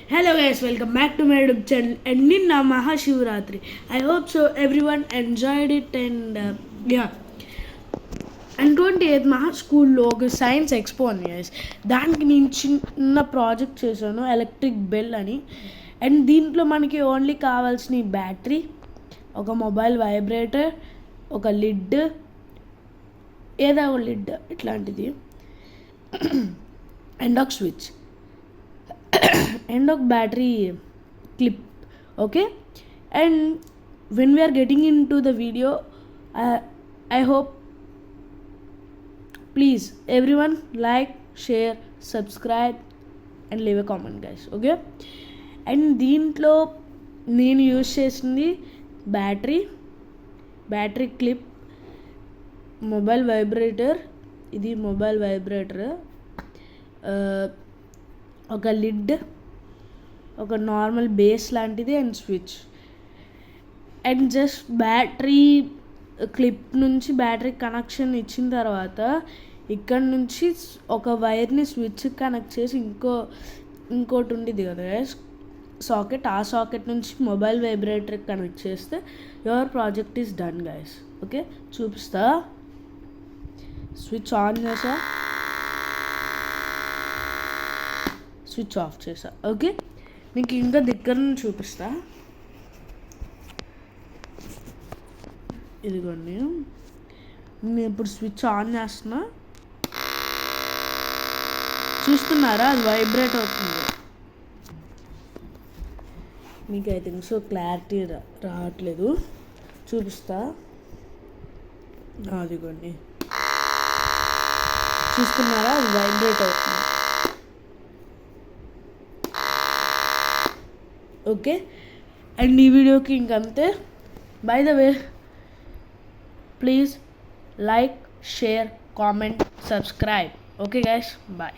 Hello guys, welcome back to my YouTube channel and Ninna Mahashivratri. I hope so everyone enjoyed it and yeah. And 28th మా స్కూల్లో ఒక science expo ఉంది guys. దానికి నేను చిన్న project చేశాను, electric bell అని. అండ్ దీంట్లో మనకి ఓన్లీ కావాల్సిన బ్యాటరీ, ఒక మొబైల్ వైబ్రేటర్, ఒక లిడ్, ఏదో ఒక లిడ్ ఇట్లాంటిది, అండ్ ఒక switch and a battery clip. Okay, and when we are getting into the video, I hope please everyone like, share, subscribe and leave a comment guys. Okay, and దీంట్లో నేను use చేసింది battery clip, mobile vibrator, ఇది mobile vibrator, ఒక lid, ఒక normal base లాంటిది and switch. And just battery clip నుంచి battery connection ఇచ్చిన తర్వాత ఇక్కడ నుంచి ఒక వైర్ని స్విచ్ కనెక్ట్ చేసి ఇంకోటి ఉండేది కదా సాకెట్, ఆ సాకెట్ నుంచి మొబైల్ వైబ్రేటర్ కనెక్ట్ చేస్తే your project is done guys. Okay, చూపిస్తా. స్విచ్ ఆన్ చేసా, స్విచ్ ఆఫ్ చేసా. ఓకే, మీకు ఇంకా దగ్గర నుంచి చూపిస్తా. ఇదిగోండి, నేను ఇప్పుడు స్విచ్ ఆన్ చేస్తున్నా, చూస్తున్నారా అది వైబ్రేట్ అవుతుంది. మీకు ఐ థింక్ సో క్లారిటీ రావట్లేదు, చూపిస్తా. అదిగోండి, చూస్తున్నారా అది వైబ్రేట్ అవుతుంది. ఓకే, అండ్ ఈ వీడియోకి ఇంకంతే. By the way, please like, share, comment, subscribe. Okay guys, bye.